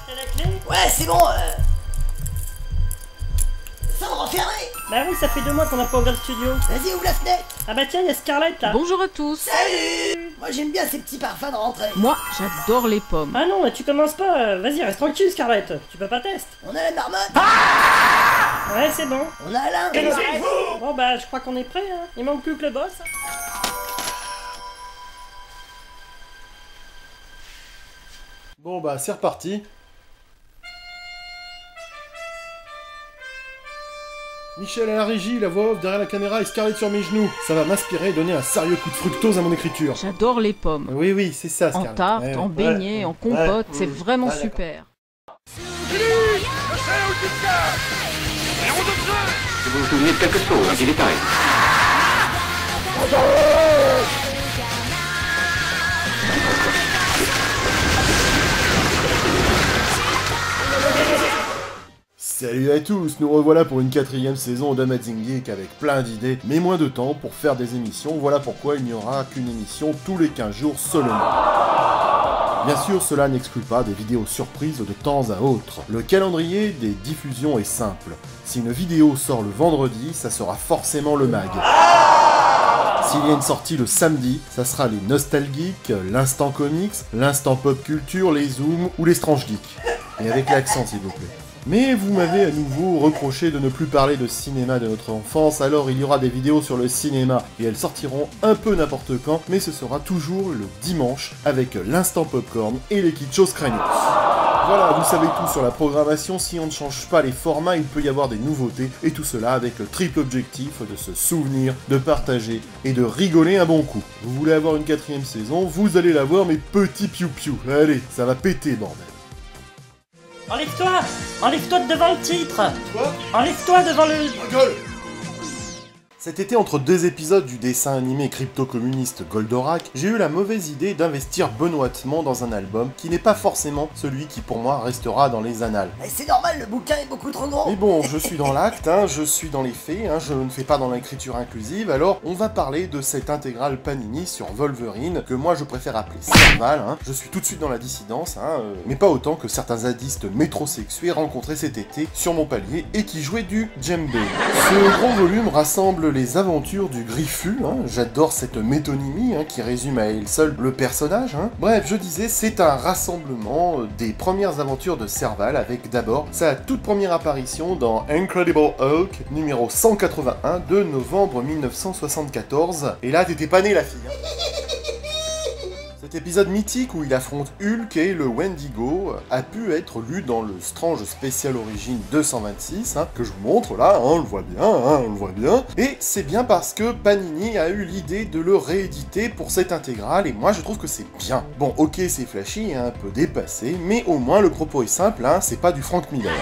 T'as la clé? Ouais, c'est bon, Ça me renfermer. Bah oui, ça fait 2 mois qu'on a pas ouvert le studio. Vas-y, ouvre la fenêtre. Ah bah tiens, y'a Scarlett là. Bonjour à tous. Salut. Moi, j'aime bien ces petits parfums de rentrée. Moi, j'adore les pommes. Ah non, tu commences pas. Vas-y, reste tranquille, Scarlett. Tu peux pas tester. On a la marmotte. Ouais, c'est bon. On a Alain. Bon bah, je crois qu'on est prêt, hein. Il manque plus que le boss. Bon bah c'est reparti. Michel à la régie, la voix off derrière la caméra et Scarlett sur mes genoux. Ça va m'inspirer et donner un sérieux coup de fructose à mon écriture. J'adore les pommes. Oui, c'est ça, En Scarlett. tarte, Ouais, en ouais. beignet, en compote, c'est vraiment Ouais, d'accord. super. Vous vous souvenez de quelque chose, un petit détail. Salut à tous, nous revoilà pour une 4ème saison d'Amazing Geek avec plein d'idées, mais moins de temps pour faire des émissions, voilà pourquoi il n'y aura qu'une émission tous les 15 jours seulement. Bien sûr, cela n'exclut pas des vidéos surprises de temps à autre. Le calendrier des diffusions est simple. Si une vidéo sort le vendredi, ça sera forcément le mag. S'il y a une sortie le samedi, ça sera les nostalgiques, l'instant comics, l'instant pop culture, les zooms ou les strange geeks. Et avec l'accent s'il vous plaît. Mais vous m'avez à nouveau reproché de ne plus parler de cinéma de notre enfance, alors il y aura des vidéos sur le cinéma, et elles sortiront un peu n'importe quand, mais ce sera toujours le dimanche, avec l'instant popcorn et les kitschos craignos. Voilà, vous savez tout sur la programmation, si on ne change pas les formats, il peut y avoir des nouveautés, et tout cela avec le triple objectif de se souvenir, de partager, et de rigoler un bon coup. Vous voulez avoir une 4ème saison, vous allez la voir mes petits piou-piou. Allez, ça va péter, bordel. Enlève-toi. Enlève-toi de devant le titre. Quoi ? Enlève-toi devant le... Gueule! Cet été, entre 2 épisodes du dessin animé crypto-communiste Goldorak, j'ai eu la mauvaise idée d'investir benoîtement dans un album qui n'est pas forcément celui qui pour moi restera dans les annales. Mais c'est normal, le bouquin est beaucoup trop gros. Mais bon, je suis dans l'acte, je suis dans les faits, je ne fais pas dans l'écriture inclusive, alors on va parler de cette intégrale Panini sur Wolverine, que moi je préfère appeler Serval, je suis tout de suite dans la dissidence, mais pas autant que certains zadistes métrosexués rencontrés cet été sur mon palier et qui jouaient du djembé. Ce gros volume rassemble les aventures du Griffu, j'adore cette métonymie qui résume à elle seule le personnage. Bref, je disais, c'est un rassemblement des premières aventures de Serval, avec d'abord sa toute première apparition dans Incredible Hulk, numéro 181 de novembre 1974. Et là, t'étais pas né, la fille. Cet épisode mythique où il affronte Hulk et le Wendigo a pu être lu dans le Strange Special Origin 226, que je vous montre là, on le voit bien, on le voit bien. Et c'est bien parce que Panini a eu l'idée de le rééditer pour cette intégrale, et moi je trouve que c'est bien. Bon, ok, c'est flashy, un peu dépassé, mais au moins le propos est simple, c'est pas du Frank Miller.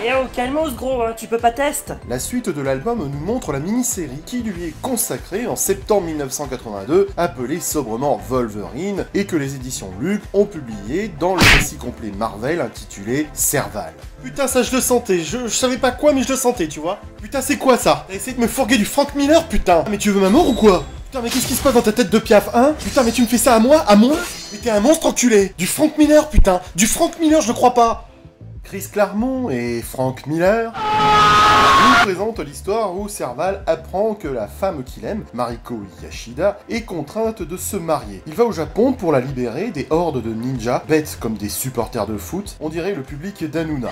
Eh oh, calmos gros, tu peux pas tester. La suite de l'album nous montre la mini-série qui lui est consacrée en septembre 1982, appelée sobrement Wolverine, et que les éditions Luc ont publié dans le récit complet Marvel intitulé Serval. Putain, ça je le sentais, je savais pas quoi mais je le sentais, tu vois. Putain, c'est quoi ça? T'as essayé de me fourguer du Frank Miller, putain. Mais tu veux ma mort ou quoi? Putain, mais qu'est-ce qui se passe dans ta tête de piaf, Putain, mais tu me fais ça à moi? À moi? Mais t'es un monstre enculé. Du Frank Miller, putain. Du Frank Miller, je le crois pas. Chris Claremont et Frank Miller nous présentent l'histoire où Serval apprend que la femme qu'il aime, Mariko Yashida, est contrainte de se marier. Il va au Japon pour la libérer des hordes de ninjas, bêtes comme des supporters de foot, on dirait le public d'Hanouna.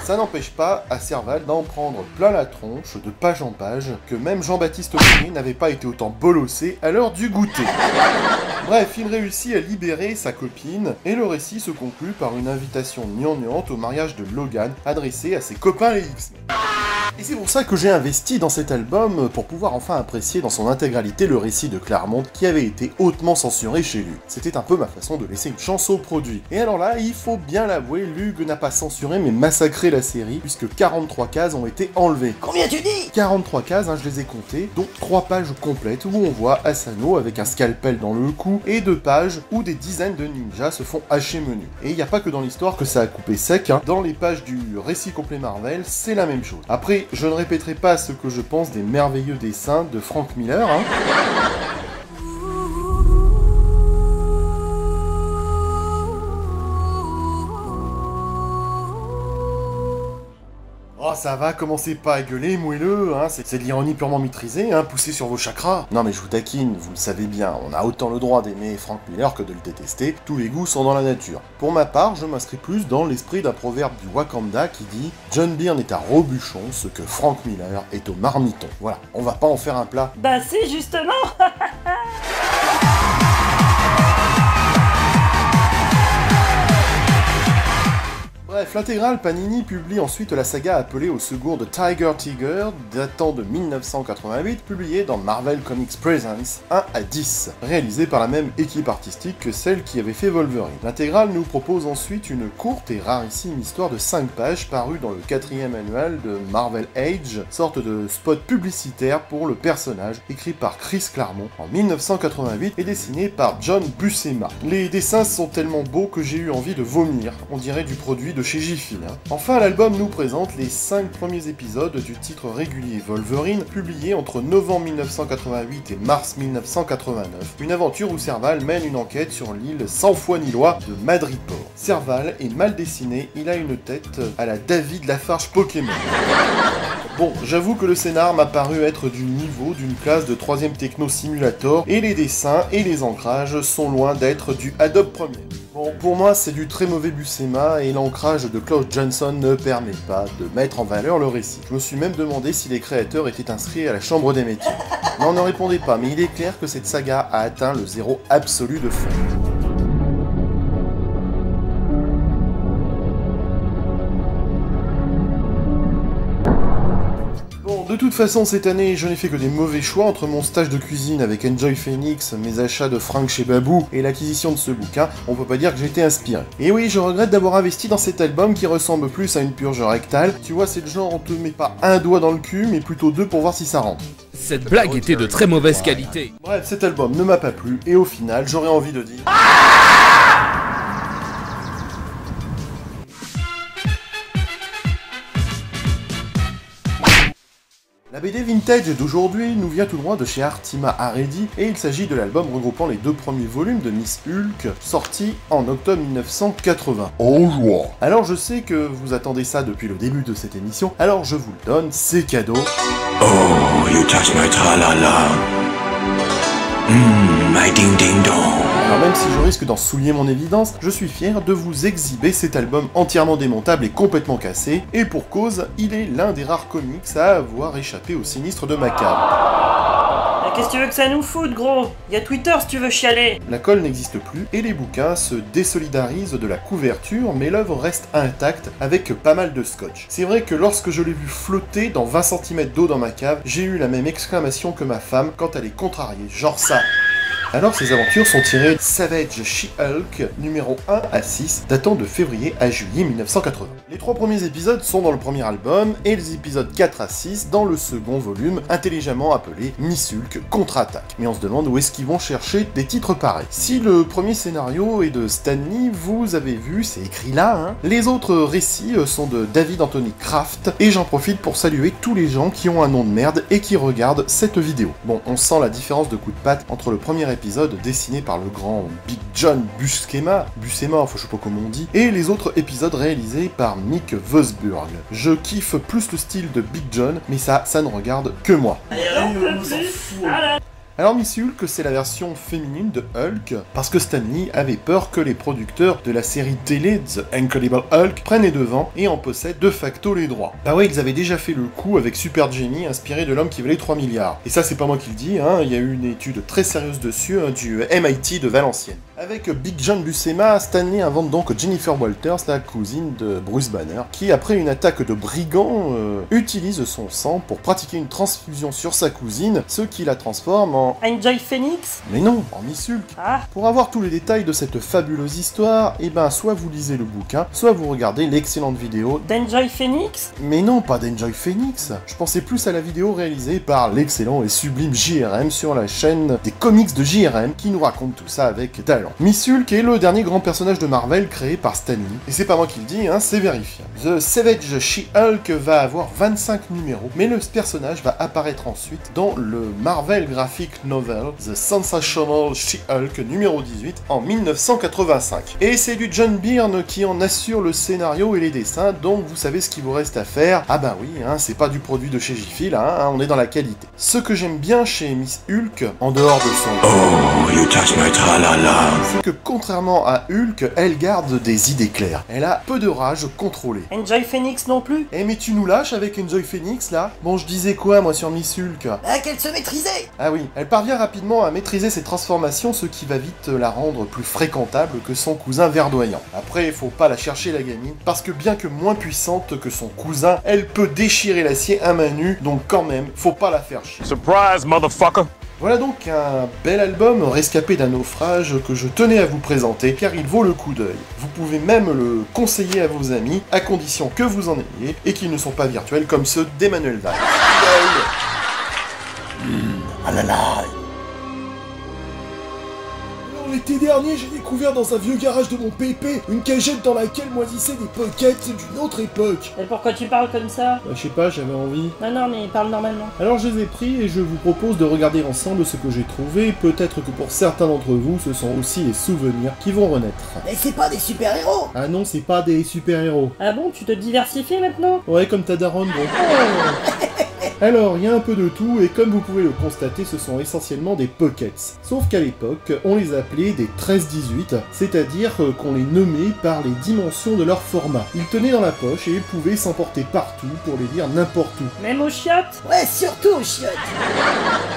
Ça n'empêche pas à Serval d'en prendre plein la tronche de page en page, que même Jean-Baptiste Monnier n'avait pas été autant bolossé à l'heure du goûter. Bref, il réussit à libérer sa copine, et le récit se conclut par une invitation gnangnante au mariage de Logan, adressée à ses copains les X-Men. Et c'est pour ça que j'ai investi dans cet album, pour pouvoir enfin apprécier dans son intégralité le récit de Claremont, qui avait été hautement censuré chez Lug. C'était un peu ma façon de laisser une chance au produit. Et alors là, il faut bien l'avouer, Lug n'a pas censuré mais massacré la série, puisque 43 cases ont été enlevées. Combien tu dis? 43 cases, je les ai comptées, dont 3 pages complètes où on voit Asano avec un scalpel dans le cou, et 2 pages où des dizaines de ninjas se font hacher menu. Et il n'y a pas que dans l'histoire que ça a coupé sec, dans les pages du récit complet Marvel, c'est la même chose. Après, je ne répéterai pas ce que je pense des merveilleux dessins de Frank Miller, Oh ça va, commencez pas à gueuler, moelleux, hein, c'est de l'ironie purement maîtrisée, hein, poussée sur vos chakras. Non mais je vous taquine, vous le savez bien, on a autant le droit d'aimer Frank Miller que de le détester, tous les goûts sont dans la nature. Pour ma part, je m'inscris plus dans l'esprit d'un proverbe du Wakanda qui dit « John Byrne est à Robuchon ce que Frank Miller est au marmiton ». Voilà, on va pas en faire un plat. Bah si, justement. Bref, l'intégrale Panini publie ensuite la saga appelée au secours de Tiger Tiger, datant de 1988, publiée dans Marvel Comics Presents 1 à 10, réalisée par la même équipe artistique que celle qui avait fait Wolverine. L'intégrale nous propose ensuite une courte et rarissime histoire de 5 pages parue dans le 4e annual de Marvel Age, sorte de spot publicitaire pour le personnage, écrit par Chris Claremont en 1988 et dessiné par John Buscema. Les dessins sont tellement beaux que j'ai eu envie de vomir, on dirait du produit de chez Jiffy. Enfin, l'album nous présente les 5 premiers épisodes du titre régulier Wolverine, publié entre novembre 1988 et mars 1989, une aventure où Serval mène une enquête sur l'île sans foi ni loi de Madripoor. Serval est mal dessiné, il a une tête à la David Lafarge Pokémon. Bon, j'avoue que le scénar m'a paru être du niveau d'une classe de 3ème Techno Simulator, et les dessins et les ancrages sont loin d'être du Adobe Premiere. Bon, pour moi, c'est du très mauvais Buscema, et l'ancrage de Klaus Johnson ne permet pas de mettre en valeur le récit. Je me suis même demandé si les créateurs étaient inscrits à la Chambre des métiers. Non, ne répondez pas, mais il est clair que cette saga a atteint le zéro absolu de fond. De toute façon, cette année, je n'ai fait que des mauvais choix entre mon stage de cuisine avec Enjoy Phoenix, mes achats de fringues chez Babou et l'acquisition de ce bouquin, on peut pas dire que j'ai été inspiré. Et oui, je regrette d'avoir investi dans cet album qui ressemble plus à une purge rectale. Tu vois, c'est le genre on te met pas un doigt dans le cul, mais plutôt 2 pour voir si ça rentre. Cette blague était de très mauvaise qualité. Bref, cet album ne m'a pas plu, et au final, j'aurais envie de dire... La BD vintage d'aujourd'hui nous vient tout droit de chez Artima Aredi, et il s'agit de l'album regroupant les 2 premiers volumes de Miss Hulk, sorti en octobre 1980. En joie. Alors je sais que vous attendez ça depuis le début de cette émission, alors je vous le donne, c'est cadeau. Oh, you touch my tra-la-la. My ding-ding-dong. Alors même si je risque d'en souiller mon évidence, je suis fier de vous exhiber cet album entièrement démontable et complètement cassé, et pour cause, il est l'un des rares comics à avoir échappé au sinistre de Macabre. Qu'est-ce que tu veux que ça nous foute, gros? Y'a Twitter si tu veux chialer. La colle n'existe plus, et les bouquins se désolidarisent de la couverture, mais l'œuvre reste intacte avec pas mal de scotch. C'est vrai que lorsque je l'ai vu flotter dans 20 cm d'eau dans ma cave, j'ai eu la même exclamation que ma femme quand elle est contrariée, genre ça. Alors ces aventures sont tirées de Savage She-Hulk numéro 1 à 6, datant de février à juillet 1980. Les 3 premiers épisodes sont dans le premier album, et les épisodes 4 à 6 dans le second volume, intelligemment appelé Miss Hulk Contre-Attaque. Mais on se demande où est-ce qu'ils vont chercher des titres pareils. Si le premier scénario est de Stan Lee, vous avez vu, c'est écrit là, hein. Les autres récits sont de David Anthony Kraft, et j'en profite pour saluer tous les gens qui ont un nom de merde et qui regardent cette vidéo. Bon, on sent la différence de coup de patte entre le premier épisode dessiné par le grand Big John Buscema, enfin je sais pas comment on dit, et les autres épisodes réalisés par Mick Vosburg. Je kiffe plus le style de Big John, mais ça ne regarde que moi. Alors Miss Hulk, c'est la version féminine de Hulk, parce que Stan Lee avait peur que les producteurs de la série télé The Incredible Hulk prennent les devants et en possèdent de facto les droits. Bah ouais, ils avaient déjà fait le coup avec Super Jenny, inspiré de l'homme qui valait 3 milliards. Et ça c'est pas moi qui le dis, hein, il y a eu une étude très sérieuse dessus, hein, du MIT de Valenciennes. Avec Big John Buscema, Stan Lee invente donc Jennifer Walters, la cousine de Bruce Banner, qui après une attaque de brigands, utilise son sang pour pratiquer une transfusion sur sa cousine, ce qui la transforme en... Enjoy Phoenix? Mais non, en Miss Hulk. Ah. Pour avoir tous les détails de cette fabuleuse histoire, eh ben soit vous lisez le bouquin, soit vous regardez l'excellente vidéo d'Enjoy Phoenix? Mais non, pas d'Enjoy Phoenix. Je pensais plus à la vidéo réalisée par l'excellent et sublime JRM sur la chaîne des comics de JRM, qui nous raconte tout ça avec talent. talent. Miss Hulk est le dernier grand personnage de Marvel créé par Stan Lee, et c'est pas moi qui le dis, hein, c'est vérifiable. The Savage She-Hulk va avoir 25 numéros, mais le personnage va apparaître ensuite dans le Marvel Graphic Novel The Sensational She-Hulk numéro 18 en 1985. Et c'est du John Byrne qui en assure le scénario et les dessins, donc vous savez ce qu'il vous reste à faire. Ah bah oui, hein, c'est pas du produit de chez Jiffy là, hein, on est dans la qualité. Ce que j'aime bien chez Miss Hulk, en dehors de son... Oh, you touch my tra-la-la. c'est que contrairement à Hulk, elle garde des idées claires. Elle a peu de rage contrôlée. Enjoy Phoenix non plus? Eh mais tu nous lâches avec Enjoy Phoenix là? Bon, je disais quoi moi sur Miss Hulk? Bah, qu'elle se maîtrisait. Ah oui, elle parvient rapidement à maîtriser ses transformations, ce qui va vite la rendre plus fréquentable que son cousin verdoyant. Après, faut pas la chercher la gamine, parce que bien que moins puissante que son cousin, elle peut déchirer l'acier à main nue, donc quand même, faut pas la faire chier. Surprise, motherfucker! Voilà donc un bel album rescapé d'un naufrage que je tenais à vous présenter, car il vaut le coup d'œil. Vous pouvez même le conseiller à vos amis, à condition que vous en ayez, et qu'ils ne sont pas virtuels comme ceux d'Emmanuel Valls. Ah là là. L'été dernier, j'ai découvert dans un vieux garage de mon pépé une cagette dans laquelle moisissaient des pockets d'une autre époque. Et pourquoi tu parles comme ça? Bah, je sais pas, j'avais envie. Non, mais parle normalement. Alors je les ai pris et je vous propose de regarder ensemble ce que j'ai trouvé. Peut-être que pour certains d'entre vous, ce sont aussi les souvenirs qui vont renaître. Mais c'est pas des super-héros. Ah non, c'est pas des super-héros. Ah bon, tu te diversifies maintenant? Ouais, comme ta daronne, bon. Alors, il y a un peu de tout, et comme vous pouvez le constater, ce sont essentiellement des pockets. Sauf qu'à l'époque, on les appelait des 13-18, c'est-à-dire qu'on les nommait par les dimensions de leur format. Ils tenaient dans la poche et pouvaient s'emporter partout pour les lire n'importe où. Même aux chiottes? Ouais, surtout, chiotte.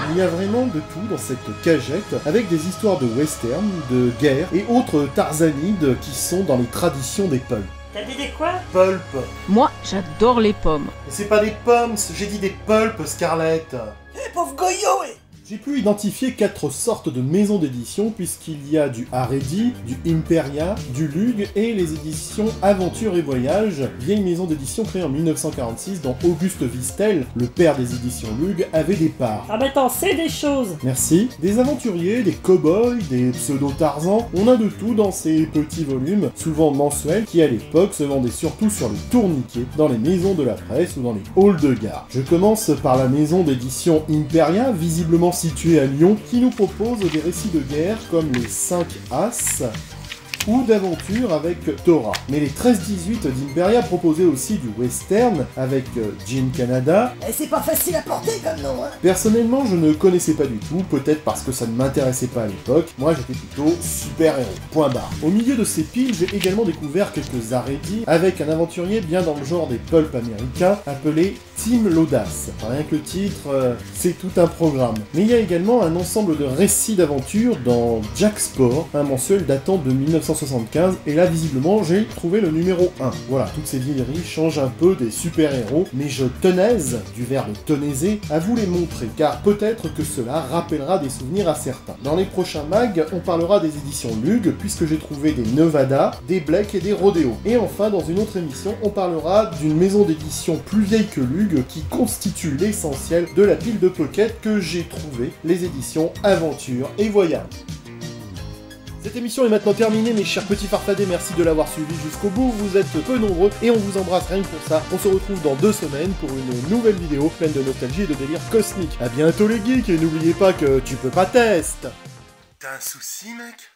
Il y a vraiment de tout dans cette cagette, avec des histoires de western, de guerre et autres tarzanides qui sont dans les traditions des pulps. T'as dit des quoi? Pulp. Moi, j'adore les pommes. C'est pas des pommes, j'ai dit des pulps, Scarlett. Eh, pauvre Goyo, eh. J'ai pu identifier 4 sortes de maisons d'édition puisqu'il y a du Haredi, du Imperia, du Lug et les éditions Aventure et Voyage, vieille maison d'édition créée en 1946 dont Auguste Vistel, le père des éditions Lug, avait des parts. Ah mais t'en sais des choses! Merci. Des aventuriers, des cow-boys, des pseudo-tarzans, on a de tout dans ces petits volumes, souvent mensuels, qui à l'époque se vendaient surtout sur les tourniquets, dans les maisons de la presse ou dans les halls de gare. Je commence par la maison d'édition Imperia, visiblement située à Lyon, qui nous propose des récits de guerre comme les 5 As, ou d'aventure avec Tora. Mais les 13-18 d'Imperia proposaient aussi du western avec Gene Canada. Eh, c'est pas facile à porter comme nom, hein. Personnellement, je ne connaissais pas du tout, peut-être parce que ça ne m'intéressait pas à l'époque. Moi, j'étais plutôt super-héros. Point barre. Au milieu de ces piles, j'ai également découvert quelques Haredi avec un aventurier bien dans le genre des pulps américains appelé Tim l'Audace. Rien que le titre, c'est tout un programme. Mais il y a également un ensemble de récits d'aventure dans Jack Sport, un mensuel datant de 1975, et là, visiblement, j'ai trouvé le numéro 1. Voilà, toutes ces vieilleries changent un peu des super-héros, mais je tenais, du verbe tenaiser, à vous les montrer, car peut-être que cela rappellera des souvenirs à certains. Dans les prochains mags, on parlera des éditions Lug, puisque j'ai trouvé des Nevada, des Black et des Rodeo. Et enfin, dans une autre émission, on parlera d'une maison d'édition plus vieille que Lug, qui constitue l'essentiel de la pile de pocket que j'ai trouvé, les éditions Aventure et Voyage. Cette émission est maintenant terminée, mes chers petits farfadets, merci de l'avoir suivi jusqu'au bout, vous êtes peu nombreux et on vous embrasse rien que pour ça. On se retrouve dans 2 semaines pour une nouvelle vidéo pleine de nostalgie et de délire cosmique. A bientôt les geeks et n'oubliez pas que tu peux pas tester. T'as un souci, mec?